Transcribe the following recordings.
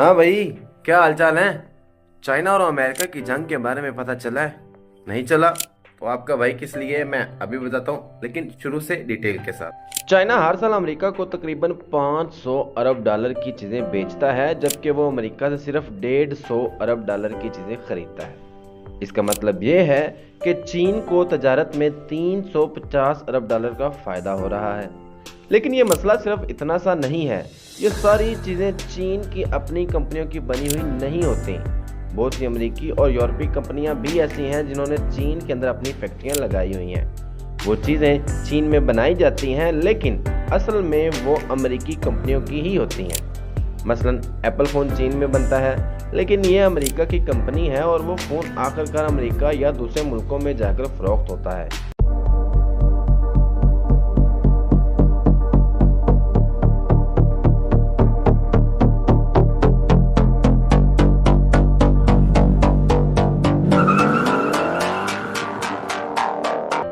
हाँ भाई, क्या हालचाल है। चाइना और अमेरिका की जंग के बारे में पता चला है? नहीं चला तो आपका भाई किस लिए है मैं अभी बताता हूँ, लेकिन शुरू से डिटेल के साथ। चाइना हर साल अमेरिका को तकरीबन 500 अरब डॉलर की चीजें बेचता है, जबकि वो अमेरिका से सिर्फ 150 अरब डॉलर की चीजें खरीदता है। इसका मतलब ये है कि चीन को तजारत में 350 अरब डॉलर का फायदा हो रहा है। लेकिन ये मसला सिर्फ इतना सा नहीं है। ये सारी चीज़ें चीन की अपनी कंपनियों की बनी हुई नहीं होती। बहुत सी अमेरिकी और यूरोपीय कंपनियां भी ऐसी हैं जिन्होंने चीन के अंदर अपनी फैक्ट्रियां लगाई हुई हैं। वो चीज़ें चीन में बनाई जाती हैं, लेकिन असल में वो अमेरिकी कंपनियों की ही होती हैं। मसलन एप्पल फ़ोन चीन में बनता है, लेकिन ये अमेरिका की कंपनी है और वो फ़ोन आखिरकार अमेरिका या दूसरे मुल्कों में जाकर फ़रोख्त होता है।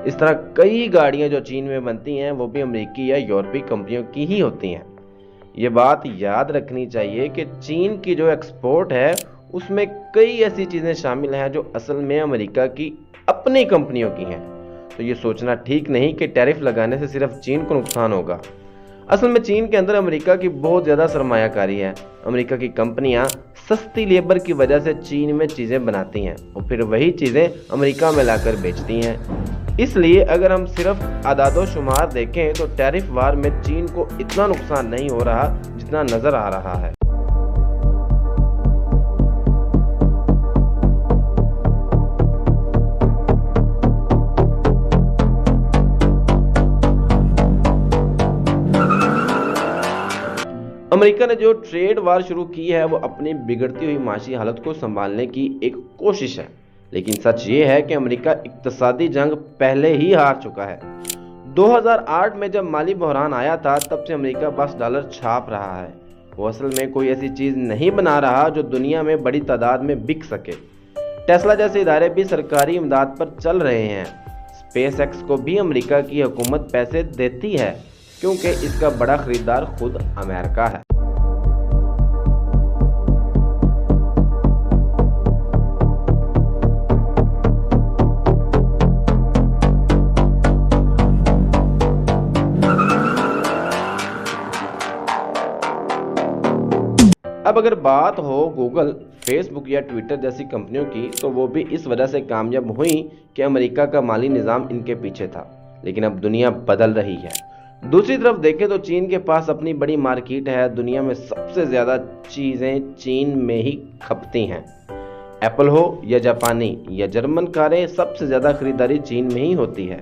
इस तरह कई गाड़ियां जो चीन में बनती हैं वो भी अमेरिकी या यूरोपीय कंपनियों की ही होती हैं। ये बात याद रखनी चाहिए कि चीन की जो एक्सपोर्ट है उसमें कई ऐसी चीज़ें शामिल हैं जो असल में अमेरिका की अपनी कंपनियों की हैं। तो ये सोचना ठीक नहीं कि टैरिफ लगाने से सिर्फ चीन को नुकसान होगा। असल में चीन के अंदर अमेरिका की बहुत ज़्यादा सरमायाकारी है। अमेरिका की कंपनियां सस्ती लेबर की वजह से चीन में चीज़ें बनाती हैं और फिर वही चीज़ें अमेरिका में लाकर बेचती हैं। इसलिए अगर हम सिर्फ आदादो शुमार देखें तो टैरिफ वार में चीन को इतना नुकसान नहीं हो रहा जितना नजर आ रहा है। अमेरिका ने जो ट्रेड वार शुरू की है वो अपनी बिगड़ती हुई माशी हालत को संभालने की एक कोशिश है, लेकिन सच ये है कि अमेरिका इक्तसादी जंग पहले ही हार चुका है। 2008 में जब माली बहरान आया था तब से अमेरिका बस डॉलर छाप रहा है। वो असल में कोई ऐसी चीज़ नहीं बना रहा जो दुनिया में बड़ी तादाद में बिक सके। टेस्ला जैसे इदारे भी सरकारी इमदाद पर चल रहे हैं। स्पेस एक्स को भी अमेरिका की हुकूमत पैसे देती है क्योंकि इसका बड़ा खरीदार खुद अमेरिका है। अब अगर बात हो गूगल, फेसबुक या ट्विटर जैसी कंपनियों की, तो वो भी इस वजह से कामयाब हुई कि अमेरिका का माली निज़ाम इनके पीछे था। लेकिन अब दुनिया बदल रही है। दूसरी तरफ देखें तो चीन के पास अपनी बड़ी मार्केट है। दुनिया में सबसे ज़्यादा चीज़ें चीन में ही खपती हैं। एप्पल हो या जापानी या जर्मन कारें, सबसे ज़्यादा खरीदारी चीन में ही होती है।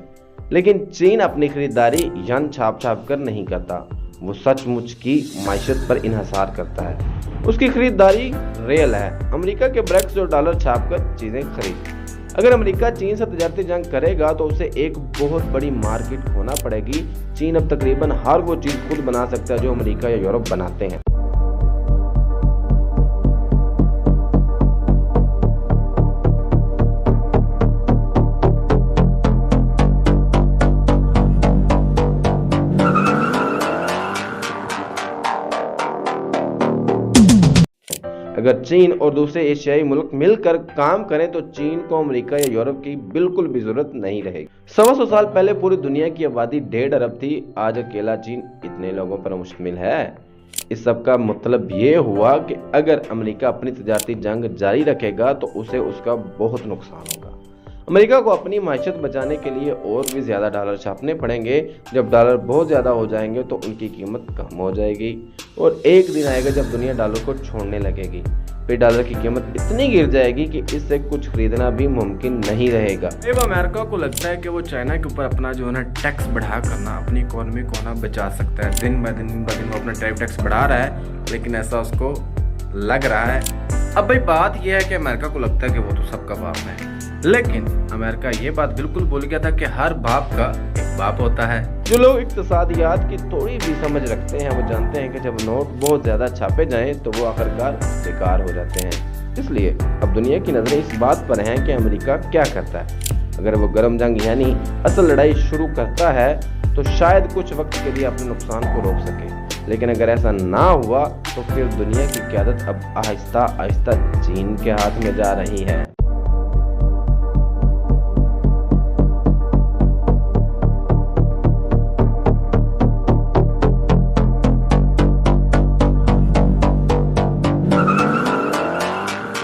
लेकिन चीन अपनी खरीदारी यन छाप छाप कर नहीं करता, वो सचमुच की माइशत पर इन्हसार करता है। उसकी खरीदारी रियल है। अमेरिका के ब्रिक्स जो डॉलर छाप कर चीज़ें खरीद। अगर अमेरिका चीन से तजारती जंग करेगा तो उसे एक बहुत बड़ी मार्केट खोना पड़ेगी। चीन अब तकरीबन हर वो चीज़ खुद बना सकता है जो अमेरिका या यूरोप बनाते हैं। अगर चीन और दूसरे एशियाई मुल्क मिलकर काम करें तो चीन को अमेरिका या यूरोप की बिल्कुल भी जरूरत नहीं रहेगी। 125 साल पहले पूरी दुनिया की आबादी 1.5 अरब थी, आज अकेला चीन इतने लोगों पर मुश्तमिल है। इस सब का मतलब ये हुआ कि अगर अमेरिका अपनी तजारती जंग जारी रखेगा तो उसे उसका बहुत नुकसान होगा। अमेरिका को अपनी माइशत बचाने के लिए और भी ज़्यादा डॉलर छापने पड़ेंगे। जब डॉलर बहुत ज़्यादा हो जाएंगे तो उनकी कीमत कम हो जाएगी और एक दिन आएगा जब दुनिया डॉलर को छोड़ने लगेगी। फिर डॉलर की कीमत इतनी गिर जाएगी कि इससे कुछ खरीदना भी मुमकिन नहीं रहेगा। अब अमेरिका को लगता है कि वो चाइना के ऊपर अपना जो है ना टैक्स बढ़ा करना अपनी इकोनॉमी को ना बचा सकता है। दिन ब दिन वो अपना टैक्स बढ़ा रहा है, लेकिन ऐसा उसको लग रहा है। अब भाई बात यह है कि अमेरिका को लगता है कि वो तो सबका बाप है, लेकिन अमेरिका ये बात बिल्कुल भूल गया था कि हर बाप का एक बाप होता है। जो लोग इक्तिसादियात की थोड़ी भी समझ रखते हैं वो जानते हैं कि जब नोट बहुत ज़्यादा छापे जाएं तो वो आखिरकार बेकार हो जाते हैं। इसलिए अब दुनिया की नज़रें इस बात पर हैं कि अमेरिका क्या करता है। अगर वो गर्म जंग यानी असल लड़ाई शुरू करता है तो शायद कुछ वक्त के लिए अपने नुकसान को रोक सके। लेकिन अगर ऐसा ना हुआ तो फिर दुनिया की क़यादत अब आहिस्ता आहिस्ता चीन के हाथ में जा रही है।